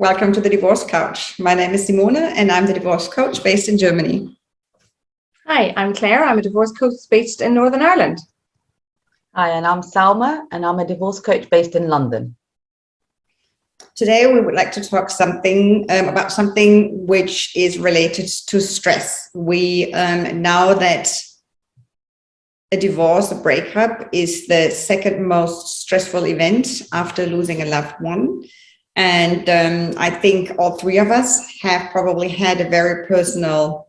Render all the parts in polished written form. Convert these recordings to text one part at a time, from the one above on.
welcome to the Divorce Couch. My name is Simone and I'm the divorce coach based in Germany. Hi, I'm Claire. I'm a divorce coach based in Northern Ireland. Hi, and I'm Salma, and I'm a divorce coach based in London. Today, we would like to talk about something which is related to stress. We know that a divorce, a breakup, is the second most stressful event after losing a loved one. And I think all three of us have probably had a very personal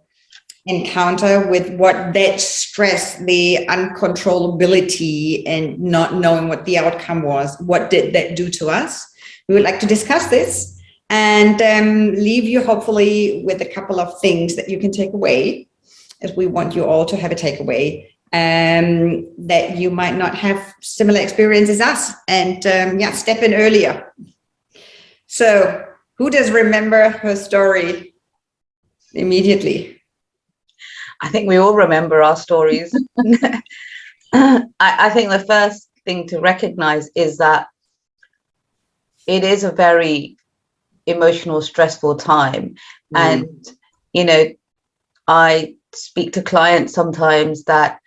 encounter with what that stress, the uncontrollability and not knowing what the outcome was, what did that do to us? We would like to discuss this and leave you hopefully with a couple of things that you can take away, as we want you all to have a takeaway, that you might not have similar experiences as us, and step in earlier. So who does remember her story immediately? I think we all remember our stories. I think the first thing to recognize is that it is a very emotional, stressful time. And, you know, I speak to clients sometimes that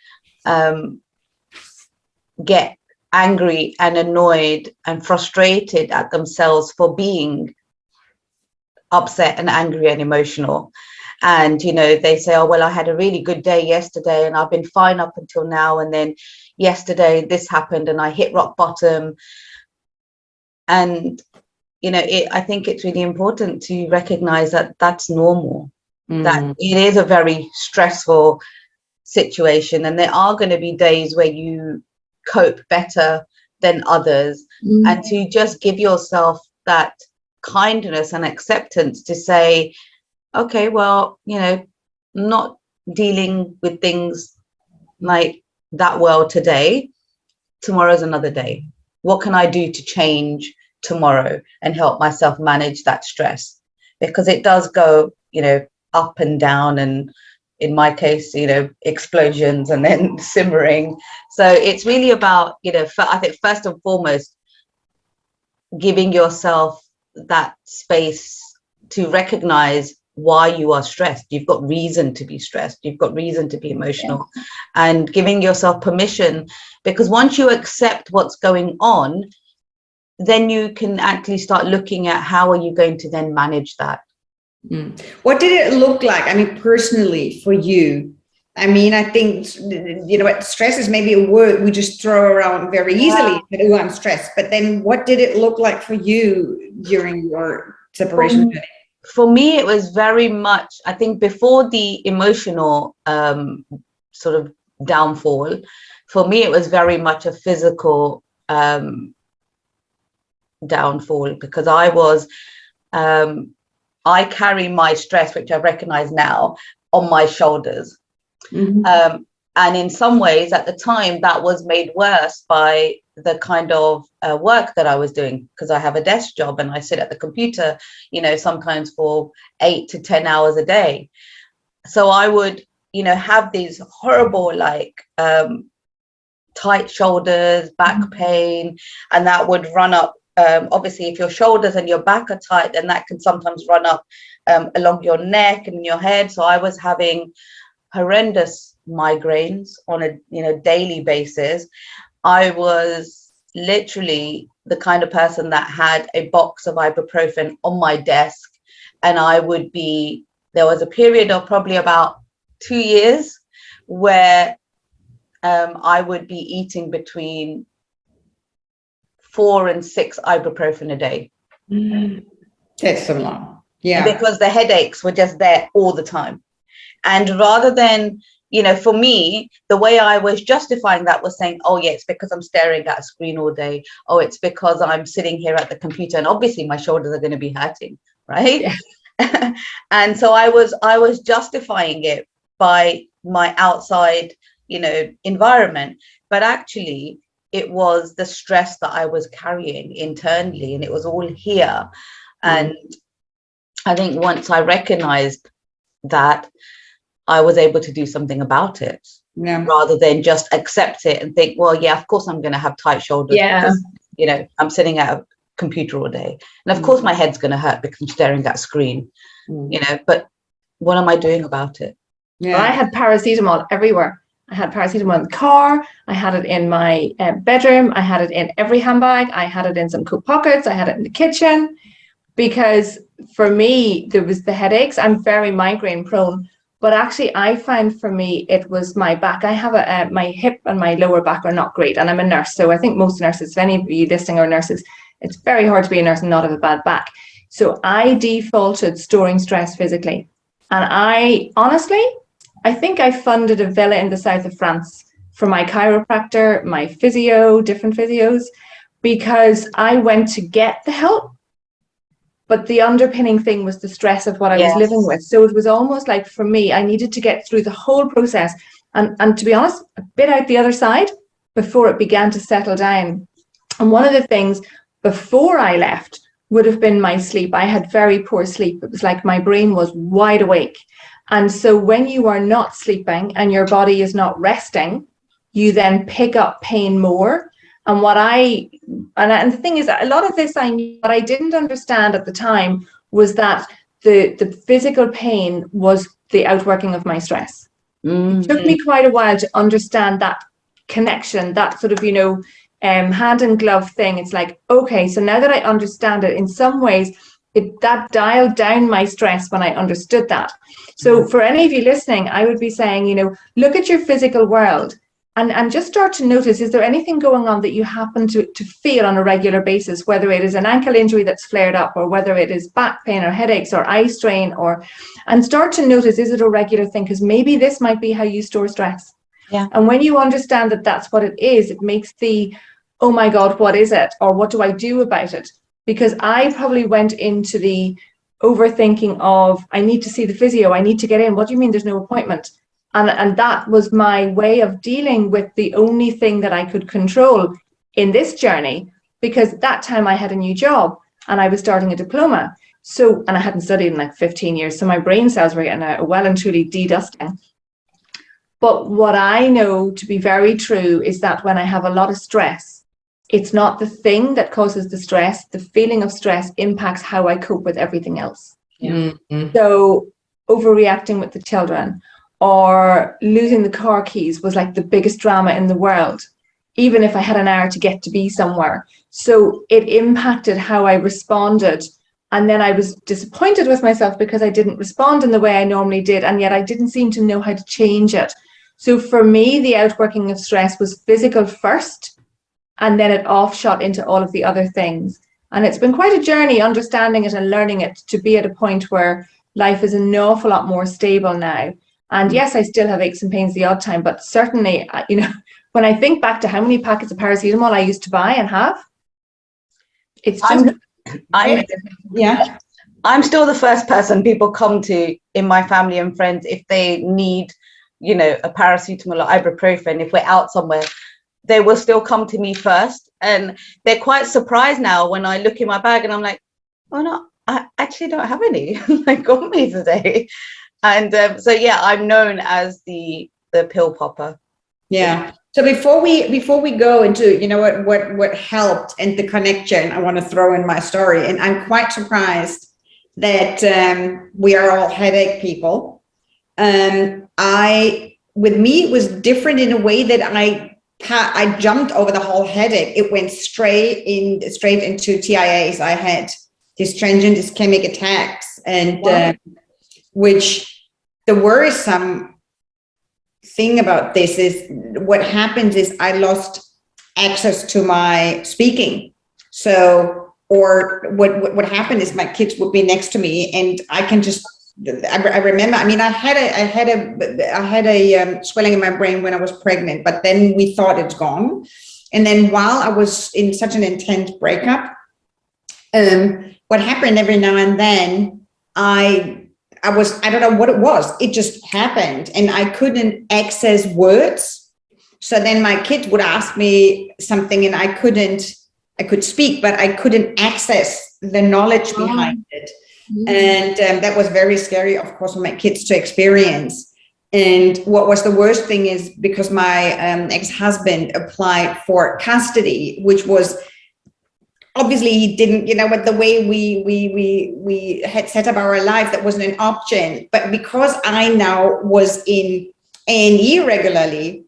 get angry and annoyed and frustrated at themselves for being upset and angry and emotional. And, you know, they say, oh, well, I had a really good day yesterday and I've been fine up until now. And then yesterday this happened and I hit rock bottom. And, you know, I think it's really important to recognize that that's normal, that it is a very stressful situation. And there are going to be days where you cope better than others. And to just give yourself that kindness and acceptance to say, okay, well, you know, not dealing with things like that well today. Tomorrow's another day. What can I do to change tomorrow and help myself manage that stress? Because it does go, you know, up and down, and in my case, you know, explosions and then simmering. So it's really about, you know, I think first and foremost, giving yourself that space to recognize why you are stressed. You've got reason to be stressed. You've got reason to be emotional, and giving yourself permission, because once you accept what's going on, then you can actually start looking at how are you going to then manage that. What did it look like? I mean, personally for you, I mean, I think, you know, stress is maybe a word we just throw around very easily. Oh, I'm stressed. But then what did it look like for you during your separation journey? For me, it was very much, I think before the emotional sort of downfall, for me, it was very much a physical downfall, because I carry my stress, which I recognize now, on my shoulders. And in some ways at the time that was made worse by the kind of work that I was doing, because I have a desk job and I sit at the computer, you know, sometimes for 8 to 10 hours a day. So I would, you know, have these horrible, like tight shoulders, back pain, and that would run up. Obviously, if your shoulders and your back are tight, then that can sometimes run up along your neck and your head. So I was having horrendous migraines on a, you know, daily basis. I was literally the kind of person that had a box of ibuprofen on my desk, and there was a period of probably about 2 years where I would be eating between 4 and 6 ibuprofen a day. That's so long. Yeah. Because the headaches were just there all the time. And rather than, you know, for me, the way I was justifying that was saying, oh, yeah, it's because I'm staring at a screen all day. Oh, it's because I'm sitting here at the computer and obviously my shoulders are going to be hurting, right? Yeah. And so I was justifying it by my outside, you know, environment. But actually, it was the stress that I was carrying internally, and it was all here. And I think once I recognized that, I was able to do something about it, rather than just accept it and think, well, yeah, of course I'm going to have tight shoulders. Yeah. Because, you know, I'm sitting at computer all day. And of course my head's going to hurt because I'm staring at that screen, you know, but what am I doing about it? Yeah. I had paracetamol everywhere. I had paracetamol in the car. I had it in my bedroom. I had it in every handbag. I had it in some coat pockets. I had it in the kitchen, because for me, there was the headaches. I'm very migraine prone, but actually I find for me, it was my back. I have my hip and my lower back are not great. And I'm a nurse. So I think most nurses, if any of you listening are nurses, it's very hard to be a nurse and not have a bad back. So I defaulted storing stress physically. And I honestly, I think I funded a villa in the south of France for my chiropractor, my physio, different physios, because I went to get the help. But the underpinning thing was the stress of what I was living with. So it was almost like, for me, I needed to get through the whole process. And to be honest, a bit out the other side before it began to settle down. And one of the things before I left would have been my sleep. I had very poor sleep. It was like my brain was wide awake. And so when you are not sleeping and your body is not resting, you then pick up pain more. And the thing is, a lot of this I knew, what I didn't understand at the time was that the physical pain was the outworking of my stress. It took me quite a while to understand that connection, that sort of, hand and glove thing. It's like, okay, so now that I understand it, in some ways, that dialed down my stress when I understood that. So for any of you listening, I would be saying, look at your physical world and just start to notice, is there anything going on that you happen to feel on a regular basis, whether it is an ankle injury that's flared up, or whether it is back pain or headaches or eye strain, and start to notice, is it a regular thing? Because maybe this might be how you store stress. Yeah. And when you understand that that's what it is, it makes oh my God, what is it? Or what do I do about it? Because I probably went into the overthinking of, I need to see the physio, I need to get in. What do you mean there's no appointment? And that was my way of dealing with the only thing that I could control in this journey, because at that time I had a new job and I was starting a diploma. So, and I hadn't studied in like 15 years. So my brain cells were getting a well and truly de-dusting. But what I know to be very true is that when I have a lot of stress, it's not the thing that causes the stress. The feeling of stress impacts how I cope with everything else. Yeah. So overreacting with the children or losing the car keys was like the biggest drama in the world, even if I had an hour to get to be somewhere. So it impacted how I responded. And then I was disappointed with myself because I didn't respond in the way I normally did. And yet I didn't seem to know how to change it. So for me, the outworking of stress was physical first, and then it offshot into all of the other things. And it's been quite a journey understanding it and learning it to be at a point where life is an awful lot more stable now. And yes, I still have aches and pains the odd time, but certainly, when I think back to how many packets of paracetamol I used to buy and have, it's just... I'm still the first person people come to in my family and friends if they need, a paracetamol or ibuprofen. If we're out somewhere, they will still come to me first. And they're quite surprised now when I look in my bag and I'm like, oh no, I actually don't have any. I got me today. And I'm known as the pill popper. Yeah. So before we go into, what helped and the connection, I want to throw in my story. And I'm quite surprised that we are all headache people. With me, it was different in a way that I jumped over the whole headache. It went straight into TIAs. I had these transient ischemic attacks, and which the worrisome thing about this is what happens is I lost access to my speaking. So, or what happened is my kids would be next to me, and I can just. I remember. I mean, I had a swelling in my brain when I was pregnant, but then we thought it's gone. And then while I was in such an intense breakup, what happened every now and then, I don't know what it was. It just happened, and I couldn't access words. So then my kids would ask me something, and I could speak, but I couldn't access the knowledge behind it. And that was very scary, of course, for my kids to experience. And what was the worst thing is because my ex-husband applied for custody, which was obviously he didn't, with the way we had set up our life, that wasn't an option. But because I now was in A&E regularly,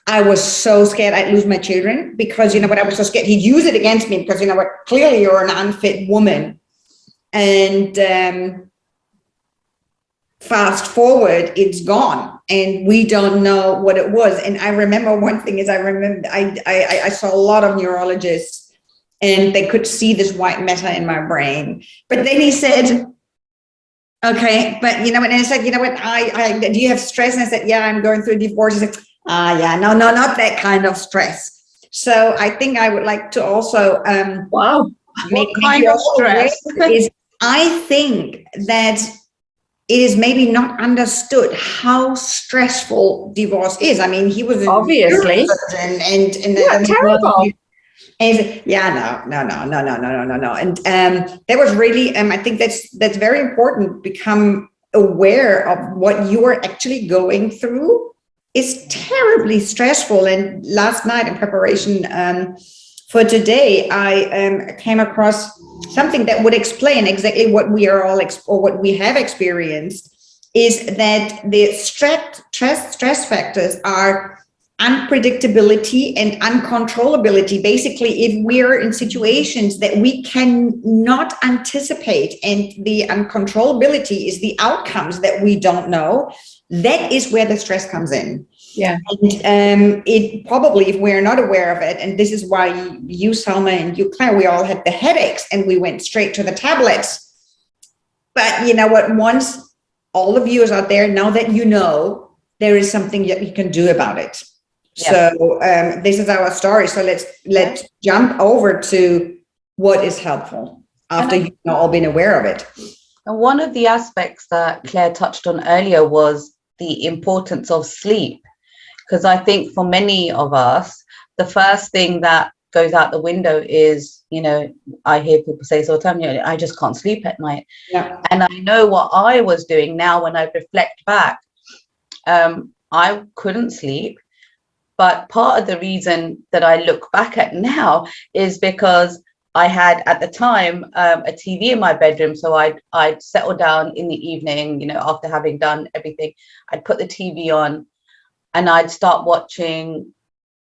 I was so scared I'd lose my children, because, I was so scared he'd use it against me, because, clearly you're an unfit woman. And fast forward, it's gone, and we don't know what it was. And I remember one thing is, I saw a lot of neurologists, and they could see this white matter in my brain. But then he said, okay, but and I said, do you have stress? And I said, yeah, I'm going through a divorce. He said, yeah, no, not that kind of stress. So I think I would like to also Wow. What kind of stress? Is I think that it is maybe not understood how stressful divorce is. I mean, he was Obviously. and terrible. And yeah, no. And that was really, I think that's very important. Become aware of what you are actually going through is terribly stressful. And last night, in preparation for today, I came across something that would explain exactly what we are all or what we have experienced, is that the stress factors are unpredictability and uncontrollability. Basically, if we're in situations that we cannot anticipate, and the uncontrollability is the outcomes that we don't know, that is where the stress comes in. Yeah. And it probably, if we're not aware of it, and this is why you, Selma, and you, Claire, we all had the headaches and we went straight to the tablets. But you know what? Once all of you is out there, now that you know, there is something that you can do about it. Yes. So this is our story. So let's jump over to what is helpful after you've all been aware of it. And one of the aspects that Claire touched on earlier was the importance of sleep. Because I think for many of us, the first thing that goes out the window is, I hear people say this all the time, I just can't sleep at night. Yeah. And I know what I was doing now when I reflect back. I couldn't sleep. But part of the reason that I look back at now is because I had at the time a TV in my bedroom. So I'd settle down in the evening, after having done everything, I'd put the TV on and I'd start watching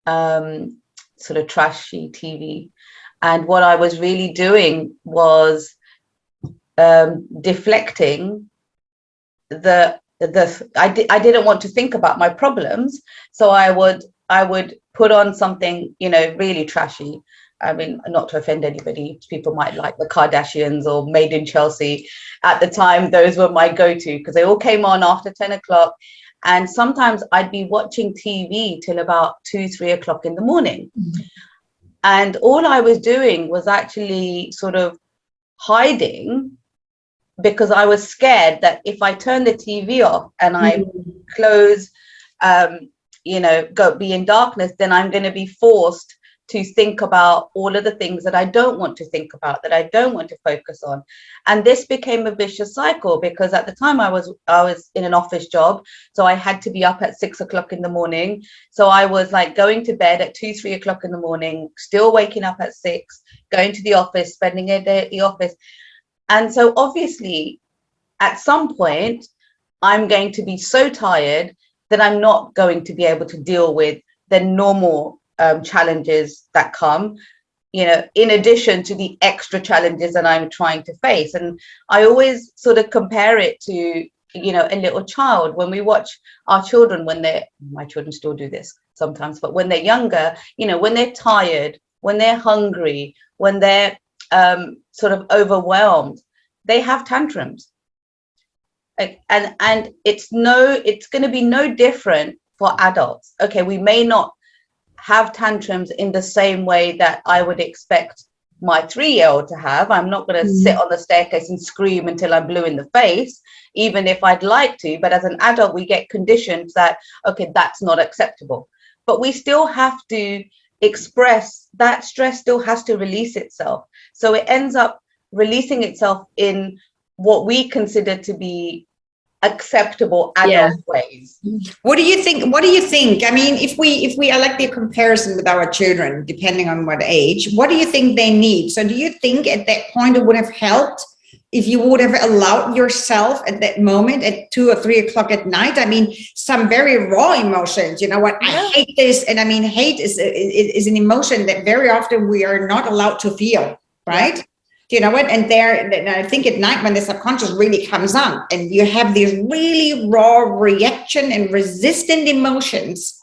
sort of trashy TV. And what I was really doing was deflecting I didn't want to think about my problems, so I would put on something really trashy. I mean, not to offend anybody, people might like the Kardashians or Made in Chelsea. At the time, those were my go-to, because they all came on after 10 o'clock, and sometimes I'd be watching TV till about 2-3 o'clock in the morning. Mm-hmm. And all I was doing was actually sort of hiding, because I was scared that if I turn the TV off and I close, be in darkness, then I'm going to be forced to think about all of the things that I don't want to think about, that I don't want to focus on. And this became a vicious cycle, because at the time I was in an office job, so I had to be up at 6 o'clock in the morning. So I was like going to bed at 2-3 o'clock in the morning, still waking up at 6, going to the office, spending a day at the office. And so obviously, at some point, I'm going to be so tired that I'm not going to be able to deal with the normal challenges that come, in addition to the extra challenges that I'm trying to face. And I always sort of compare it to, a little child. When we watch our children, my children still do this sometimes, but when they're younger, when they're tired, when they're hungry, when they're sort of overwhelmed, they have tantrums. And it's going to be no different for adults. Okay, we may not have tantrums in the same way that I would expect my 3-year-old to have. I'm not going to sit on the staircase and scream until I'm blue in the face, even if I'd like to. But as an adult, we get conditioned that, okay, that's not acceptable. But we still have to express that stress, still has to release itself. So it ends up releasing itself in what we consider to be acceptable adult ways. What do you think? What do you think? I mean, if we I like the comparison with our children, depending on what age, what do you think they need? So do you think at that point it would have helped if you would have allowed yourself at that moment at 2 or 3 o'clock at night? I mean, some very raw emotions, you know what, I hate this. And I mean, hate is an emotion that very often we are not allowed to feel, right? You know what? And I think at night when the subconscious really comes on and you have these really raw reaction and resistant emotions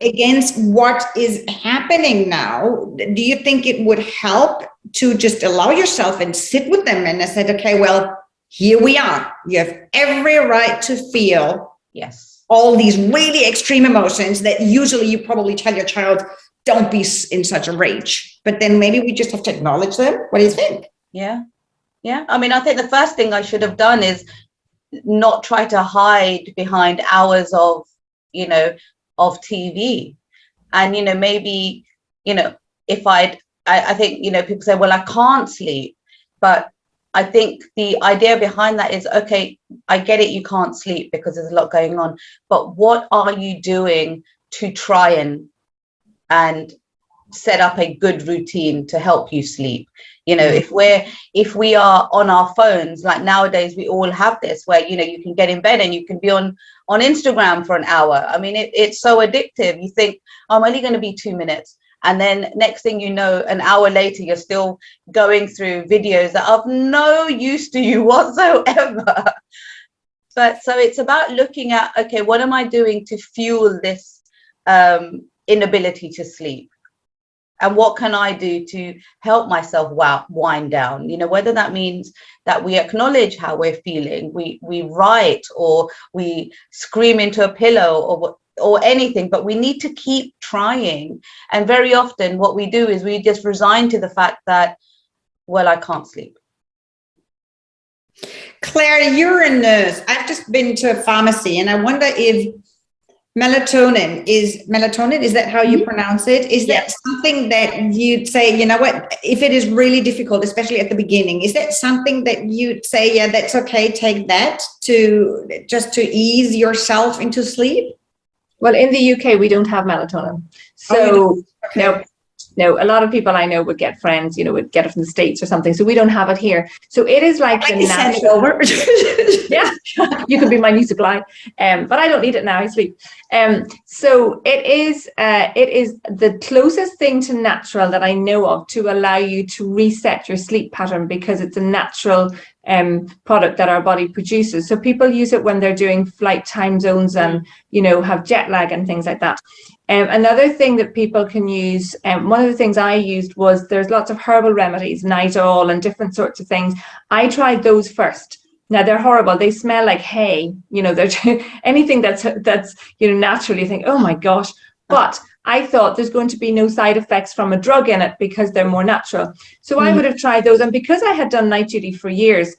against what is happening now, do you think it would help to just allow yourself and sit with them? And I said, okay, well, here we are. You have every right to feel all these really extreme emotions that usually you probably tell your child, don't be in such a rage. But then maybe we just have to acknowledge them. What do you think? Yeah. I mean, I think the first thing I should have done is not try to hide behind hours of, of TV. And, maybe, if I think, people say, well, I can't sleep. But I think the idea behind that is, okay, I get it. You can't sleep because there's a lot going on. But what are you doing to try and set up a good routine to help you sleep? If we are on our phones, like nowadays we all have this where you can get in bed and you can be on Instagram for an hour. I mean, it's so addictive. You think, I'm only going to be 2 minutes, and then next thing you know, an hour later you're still going through videos that are of no use to you whatsoever. But so it's about looking at, okay, what am I doing to fuel this inability to sleep? And what can I do to help myself wind down? Whether that means that we acknowledge how we're feeling, we write, or we scream into a pillow, or anything, but we need to keep trying. And very often what we do is we just resign to the fact that, well, I can't sleep. Claire, you're a nurse. I've just been to a pharmacy, and I wonder if melatonin, is that how you pronounce it? Is that something that you'd say, you know what, if it is really difficult, especially at the beginning, is that something that you'd say, yeah, that's okay, take that to ease yourself into sleep? Well, in the UK, we don't have melatonin. So no, a lot of people I know would get friends, would get it from the States or something. So we don't have it here. So it is like the natural. Over. Yeah, you could be my new supply. But I don't need it now. I sleep. So it is the closest thing to natural that I know of to allow you to reset your sleep pattern, because it's a natural product that our body produces. So people use it when they're doing flight time zones and, have jet lag and things like that. Another thing that people can use, one of the things I used was, there's lots of herbal remedies, Nitol and different sorts of things. I tried those first. Now they're horrible. They smell like hay. They're anything that's natural. You think, oh my gosh. But I thought there's going to be no side effects from a drug in it because they're more natural. So I would have tried those. And because I had done night duty for years,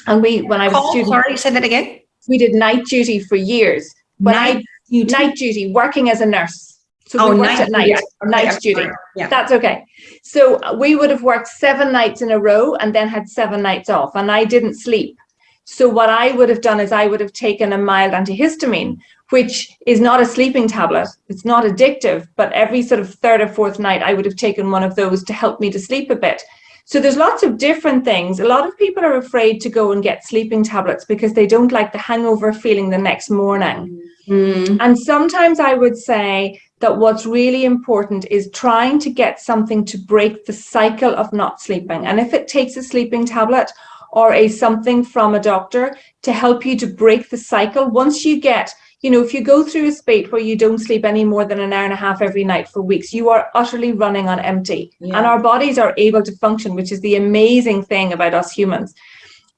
and when I was a student, sorry, say that again. We did night duty for years. Night duty, working as a nurse. So we worked at night, night duty. Yeah. That's okay. So we would have worked 7 nights in a row and then had 7 nights off, and I didn't sleep. So what I would have done is I would have taken a mild antihistamine, which is not a sleeping tablet. It's not addictive, but every sort of 3rd or 4th night, I would have taken one of those to help me to sleep a bit. So there's lots of different things. A lot of people are afraid to go and get sleeping tablets because they don't like the hangover feeling the next morning. And sometimes I would say that what's really important is trying to get something to break the cycle of not sleeping. And if it takes a sleeping tablet or something from a doctor to help you to break the cycle, once you get, if you go through a spate where you don't sleep any more than an hour and a half every night for weeks, you are utterly running on empty. And our bodies are able to function, which is the amazing thing about us humans.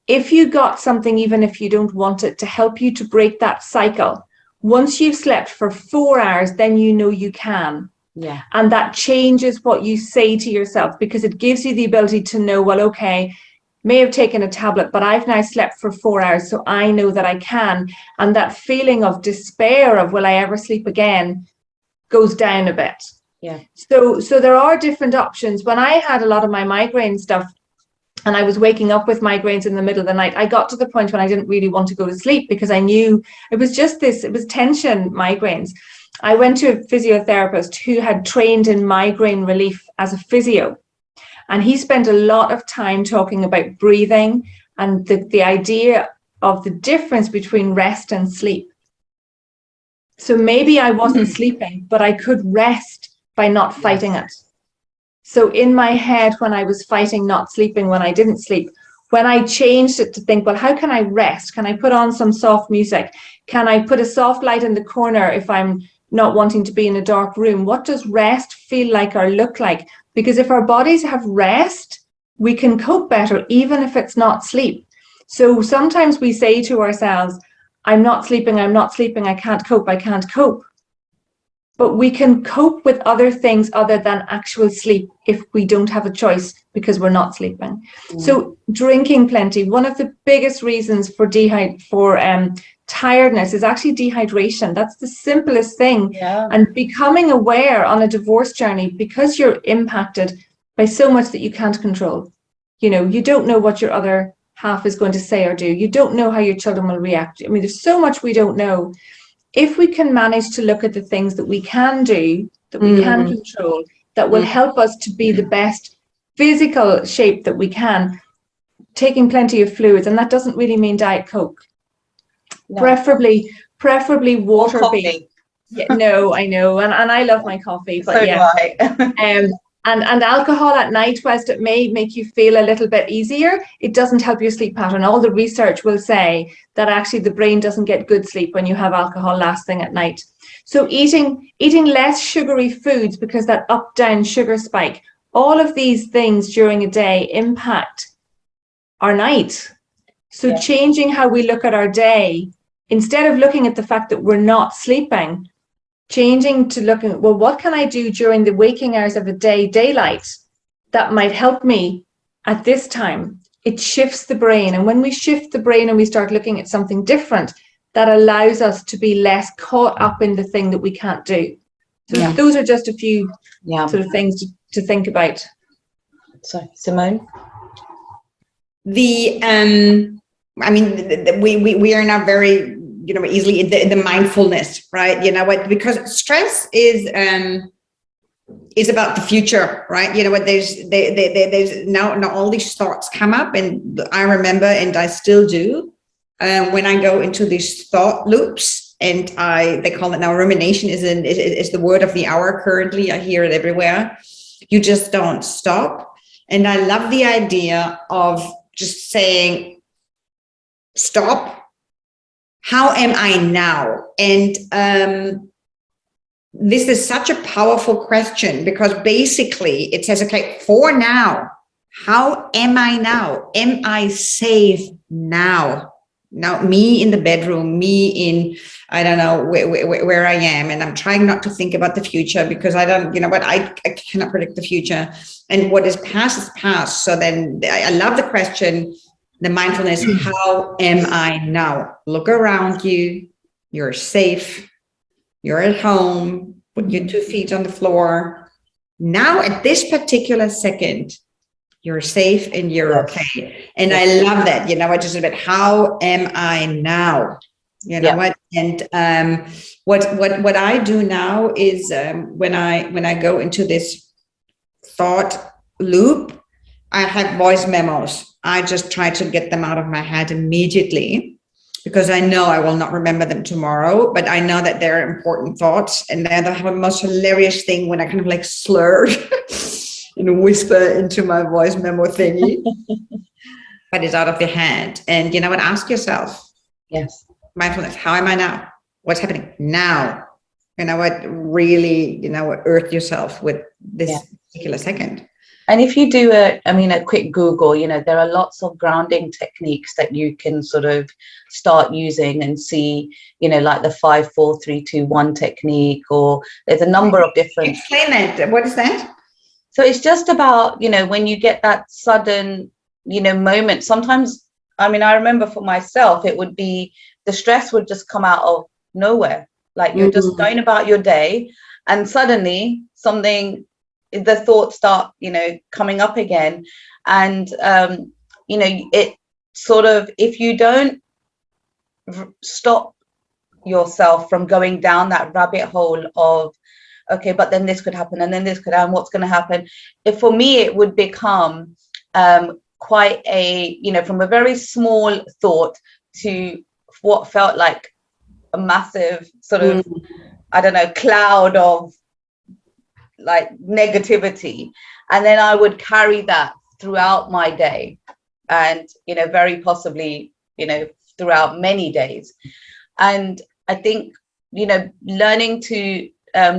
If you got something, even if you don't want it, to help you to break that cycle, once you've slept for 4 hours, then you can. Yeah. And that changes what you say to yourself, because it gives you the ability to know, well, okay, may have taken a tablet, but I've now slept for 4 hours, so I know that I can. And that feeling of despair of, will I ever sleep again, goes down a bit. Yeah. So there are different options. When I had a lot of my migraine stuff, and I was waking up with migraines in the middle of the night, I got to the point when I didn't really want to go to sleep because I knew it was just this, it was tension migraines. I went to a physiotherapist who had trained in migraine relief as a physio. And he spent a lot of time talking about breathing and the idea of the difference between rest and sleep. So maybe I wasn't sleeping, but I could rest by not fighting it. So in my head, when I was fighting not sleeping, when I didn't sleep, when I changed it to think, well, how can I rest? Can I put on some soft music? Can I put a soft light in the corner if I'm not wanting to be in a dark room? What does rest feel like or look like? Because if our bodies have rest, we can cope better, even if it's not sleep. So sometimes we say to ourselves, I'm not sleeping, I can't cope. But we can cope with other things other than actual sleep if we don't have a choice because we're not sleeping. So drinking plenty. One of the biggest reasons for tiredness is actually dehydration. That's the simplest thing. Yeah. And becoming aware on a divorce journey, because you're impacted by so much that you can't control. You know, you don't know what your other half is going to say or do. You don't know how your children will react. I mean, there's so much we don't know. If we can manage to look at the things that we can do, that we can control, that will help us to be the best physical shape that we can, taking plenty of fluids, and that doesn't really mean Diet Coke. No. Preferably water-based. Yeah, no, I know, and I love my coffee, but so yeah. do I. And alcohol at night, whilst it may make you feel a little bit easier, it doesn't help your sleep pattern. All the research will say that actually the brain doesn't get good sleep when you have alcohol last thing at night. So eating less sugary foods, because that up-down sugar spike, all of these things during a day impact our night. So changing how we look at our day, instead of looking at the fact that we're not sleeping, changing to looking at, well, what can I do during the waking hours of a day, daylight, that might help me at this time? It shifts the brain. And when we shift the brain and we start looking at something different, that allows us to be less caught up in the thing that we can't do. So those are just a few sort of things to think about. So, Simone? We are now very, easily in the mindfulness, right? You know what, because stress is about the future, right? You know what, there's now all these thoughts come up, and I remember, and I still do, when I go into these thought loops, and they call it now rumination is the word of the hour currently. I hear it everywhere. You just don't stop. And I love the idea of just saying, stop. How am I now? And this is such a powerful question, because basically it says, okay, for now, how am I now? Am I safe now? Now, me in the bedroom, me in, I don't know where I am. And I'm trying not to think about the future, because I don't, I cannot predict the future. And what is past. So then I love the question, the mindfulness, how am I now? Look around you. You're safe. You're at home. Put your 2 feet on the floor. Now, at this particular second, you're safe and you're okay. And I love that. I just about how am I now? You know what? And what I do now is when I go into this thought loop, I have voice memos. I just try to get them out of my head immediately, because I know I will not remember them tomorrow, but I know that they're important thoughts. And then I have a most hilarious thing when I kind of like slur and whisper into my voice memo thingy, but it's out of your head. And ask yourself, mindfulness, how am I now? What's happening now? Really, earth yourself with this particular second. And if you do a quick Google, there are lots of grounding techniques that you can sort of start using and see, like the 5, 4, 3, 2, 1 technique, or there's a number of different. Explain that. What is that? So it's just about, when you get that sudden, moment. Sometimes, I remember for myself, it would be the stress would just come out of nowhere. Like you're just going about your day, and suddenly something the thoughts start, coming up again. And, it sort of, if you don't stop yourself from going down that rabbit hole of, okay, but then this could happen, and then this could happen, what's going to happen? If for me, it would become quite a, from a very small thought to what felt like a massive sort of, I don't know, cloud of like negativity. And then I would carry that throughout my day, and, very possibly, throughout many days. And I think, learning to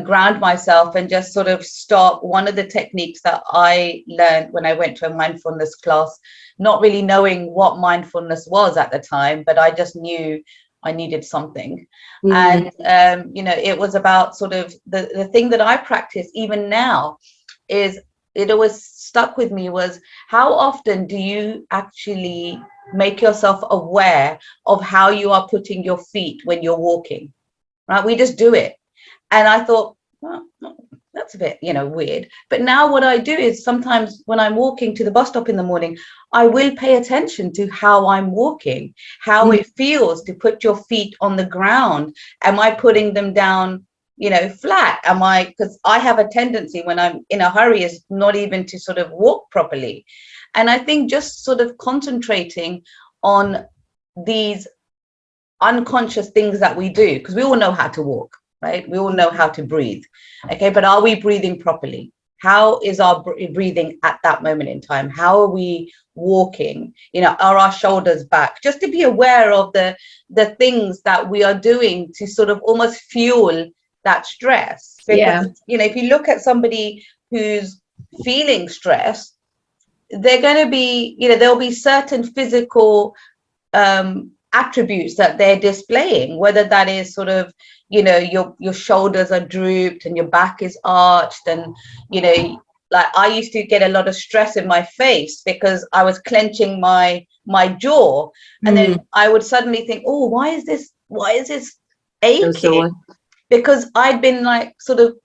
ground myself and just sort of stop. One of the techniques that I learned when I went to a mindfulness class, not really knowing what mindfulness was at the time, but I just knew I needed something. And, it was about sort of the thing that I practice even now is, it always stuck with me, was how often do you actually make yourself aware of how you are putting your feet when you're walking, right? We just do it. And I thought, well, that's a bit, weird. But now what I do is sometimes when I'm walking to the bus stop in the morning, I will pay attention to how I'm walking, how it feels to put your feet on the ground. Am I putting them down, flat? Because I have a tendency when I'm in a hurry is not even to sort of walk properly. And I think just sort of concentrating on these unconscious things that we do, because we all know how to walk, right? We all know how to breathe. Okay, but are we breathing properly? How is our breathing at that moment in time? How are we walking? Are our shoulders back? Just to be aware of the things that we are doing to sort of almost fuel that stress. Because, if you look at somebody who's feeling stress, they're going to be, there'll be certain physical attributes that they're displaying, whether that is sort of, your shoulders are drooped and your back is arched, and, like I used to get a lot of stress in my face because I was clenching my jaw, and then I would suddenly think, oh, why is this aching? Because I'd been like sort of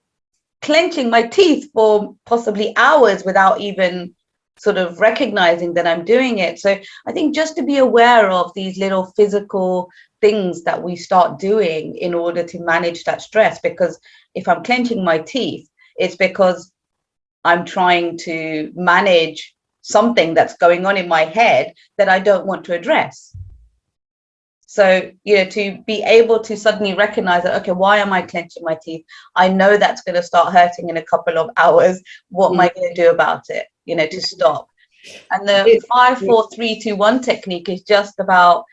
clenching my teeth for possibly hours without even sort of recognizing that I'm doing it. So I think just to be aware of these little physical things that we start doing in order to manage that stress, because if I'm clenching my teeth, it's because I'm trying to manage something that's going on in my head that I don't want to address. So, to be able to suddenly recognize that, okay, why am I clenching my teeth? I know that's going to start hurting in a couple of hours. What am I going to do about it? To stop. And the 5, 4, 3, 2, 1 technique is just about,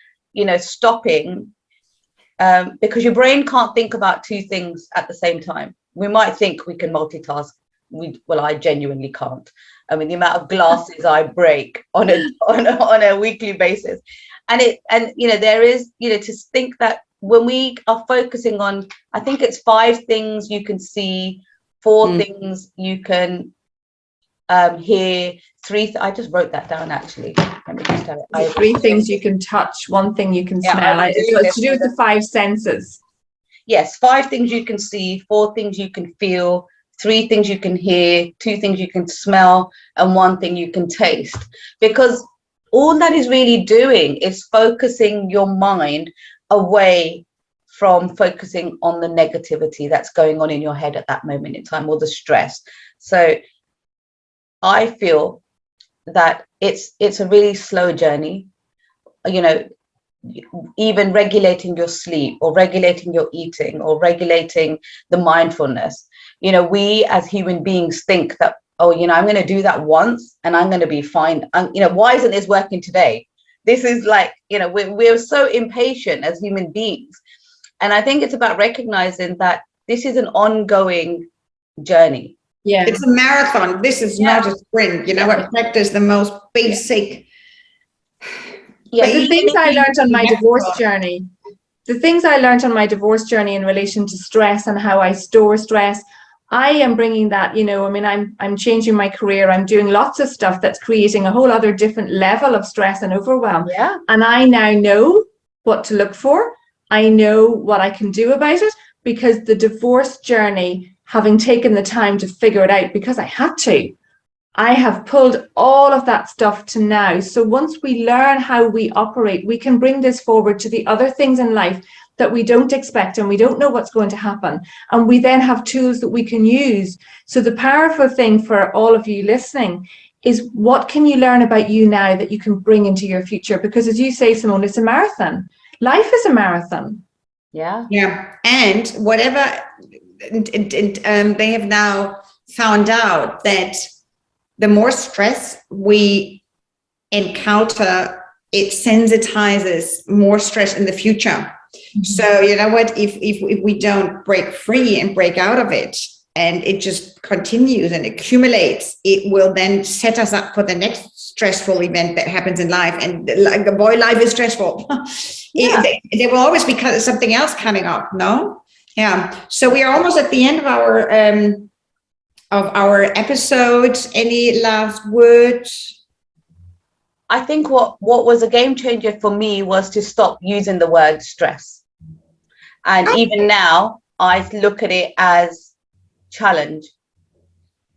stopping, because your brain can't think about two things at the same time. We might think we can multitask. I genuinely can't. I mean, the amount of glasses I break on a weekly basis. And there is, to think that when we are focusing on, I think it's 5 things you can see, 4 things you can hear, 3. I just wrote that down actually. Let me just tell it. 3 things you can touch, 1 thing you can smell. It's to do with the 5 senses. Yes, 5 things you can see, 4 things you can feel, 3 things you can hear, 2 things you can smell, and 1 thing you can taste. Because all that is really doing is focusing your mind away from focusing on the negativity that's going on in your head at that moment in time, or the stress. So I feel that it's a really slow journey, even regulating your sleep, or regulating your eating, or regulating the mindfulness. We as human beings think that, oh, I'm going to do that once and I'm going to be fine. And, why isn't this working today? This is like, we're so impatient as human beings. And I think it's about recognizing that this is an ongoing journey. Yeah, it's a marathon. This is not a sprint. What practice the most basic. The things I learned on my divorce journey. The things I learned on my divorce journey in relation to stress and how I store stress, I am bringing that, I'm changing my career. I'm doing lots of stuff that's creating a whole other different level of stress and overwhelm. Yeah. And I now know what to look for. I know what I can do about it, because the divorce journey having taken the time to figure it out because I had to. I have pulled all of that stuff to now. So once we learn how we operate, we can bring this forward to the other things in life that we don't expect and we don't know what's going to happen. And we then have tools that we can use. So the powerful thing for all of you listening is, what can you learn about you now that you can bring into your future? Because as you say, Simone, it's a marathon. Life is a marathon. Yeah. Yeah. And whatever, they have now found out that the more stress we encounter, it sensitizes more stress in the future. Mm-hmm. So you know what, if we don't break free and break out of it, and it just continues and accumulates, it will then set us up for the next stressful event that happens in life. And like, boy, life is stressful. Yeah. There will always be something else coming up. No. Yeah. So we are almost at the end of our episode. Any last words? I think what was a game changer for me was to stop using the word stress. And even now, I look at it as challenge,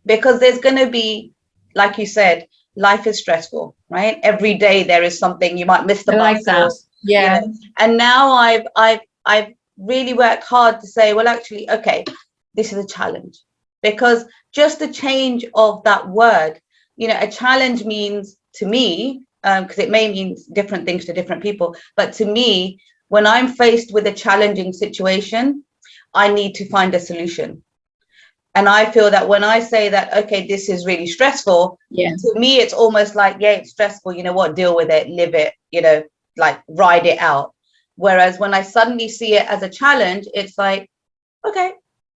because there's going to be, like you said, life is stressful, right? Every day there is something. You might miss the bus. Like that. Yeah. You know? And now I've really worked hard to say, well, actually, okay, this is a challenge. Because just the change of that word, you know, a challenge means to me, because it may mean different things to different people, but to me, when I'm faced with a challenging situation, I need to find a solution. And I feel that when I say that, okay, this is really stressful, to me, it's almost like, yeah, it's stressful. You know what? Deal with it, live it, you know, like ride it out. Whereas when I suddenly see it as a challenge, it's like, okay,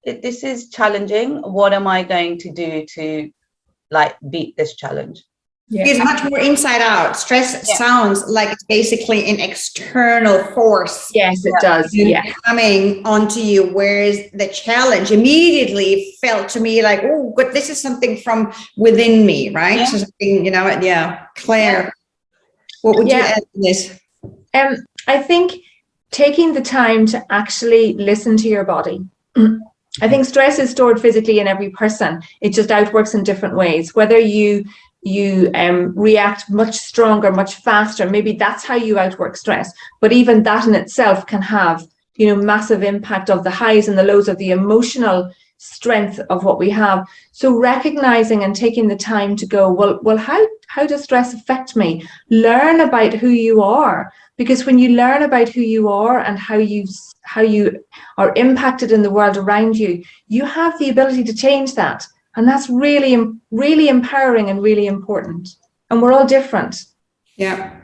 this is challenging. What am I going to do to like beat this challenge? Yeah. It's much more inside out. Stress sounds like it's basically an external force. Yes, it does. Yeah. Coming onto you, whereas the challenge immediately felt to me like, oh, but this is something from within me, right? Yeah. So something, you know, Claire, what would you add to this? I think taking the time to actually listen to your body. I think stress is stored physically in every person. It just outworks in different ways. Whether you react much stronger, much faster, maybe that's how you outwork stress. But even that in itself can have, you know, massive impact of the highs and the lows of the emotional strength of what we have. So recognizing and taking the time to go, well, how does stress affect me? Learn about who you are, because when you learn about who you are and how you are impacted in the world around you, you have the ability to change that. And that's really, really empowering and really important. And we're all different. Yeah.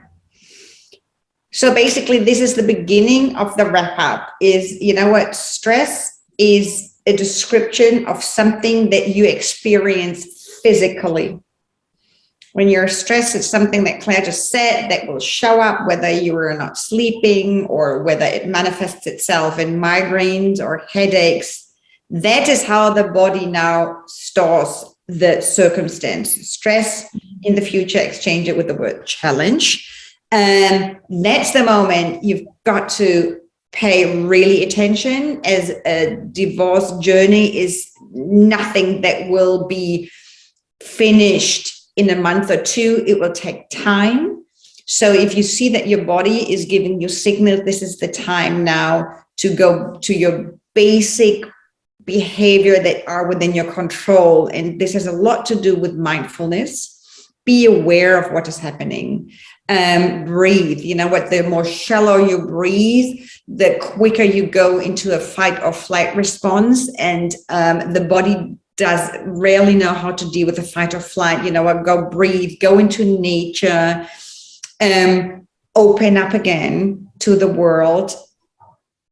So basically, this is the beginning of the wrap up. Is, you know what, stress is a description of something that you experience physically. When you're stressed, it's something that Claire just said that will show up, whether you are not sleeping or whether it manifests itself in migraines or headaches. That is how the body now stores the circumstance. Stress in the future, exchange it with the word challenge. And that's the moment you've got to pay really attention, as a divorce journey is nothing that will be finished in a month or two. It will take time. So if you see that your body is giving you signals, this is the time now to go to your basic behavior that are within your control. And this has a lot to do with mindfulness. Be aware of what is happening. Breathe. You know what, the more shallow you breathe, the quicker you go into a fight or flight response. And the body does rarely know how to deal with a fight or flight. You know what, go breathe, go into nature, open up again to the world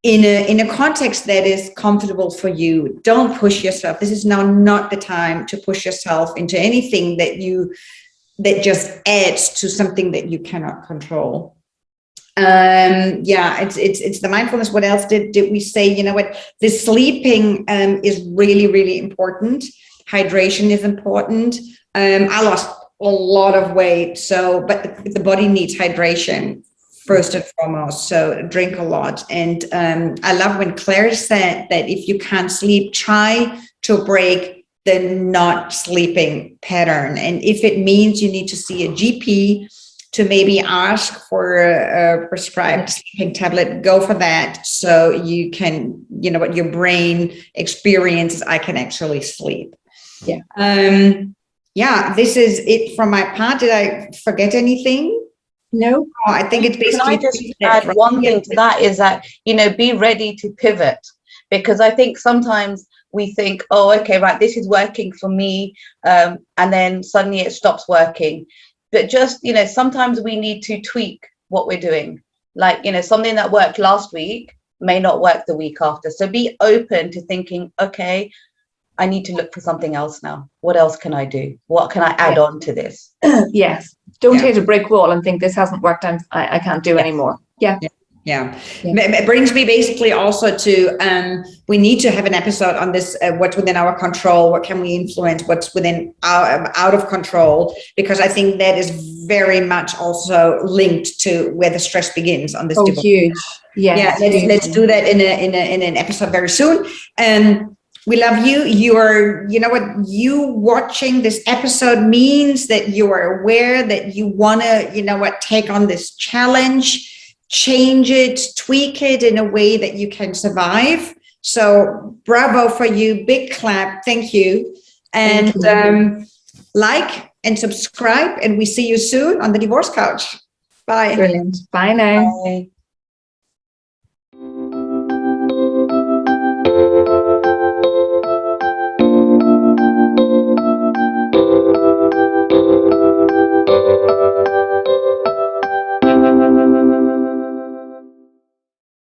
in a context that is comfortable for you. Don't push yourself. This is now not the time to push yourself into anything that just adds to something that you cannot control. It's the mindfulness. What else did we say? You know what, the sleeping is really, really important. Hydration is important. I lost a lot of weight, but the body needs hydration first and foremost. So drink a lot. And I love when Claire said that if you can't sleep, try to break the not sleeping pattern. And if it means you need to see a GP to maybe ask for a prescribed sleeping tablet, go for that. So you can, what your brain experiences, I can actually sleep. Yeah. This is it from my part. Did I forget anything? No. Oh, I think it's basically. Can I just add one thing to that is that, be ready to pivot, because I think sometimes we think, oh, okay, right, this is working for me. And then suddenly it stops working. But just, sometimes we need to tweak what we're doing. Like, something that worked last week may not work the week after. So be open to thinking, okay, I need to look for something else now. What else can I do? What can I add on to this? Yes. Don't hit a brick wall and think this hasn't worked. I can't do anymore. Yeah. It brings me basically also to we need to have an episode on this, what's within our control, what can we influence, what's within our out of control, because I think that is very much also linked to where the stress begins on this. Huge. Yes, let's do that in an episode very soon. We love you. You watching this episode means that you are aware that you want to, take on this challenge, change it, tweak it in a way that you can survive. So bravo for you. Big clap. Thank you. And like and subscribe, and we see you soon on the Divorce Couch. Bye. Brilliant. Bye now. Bye.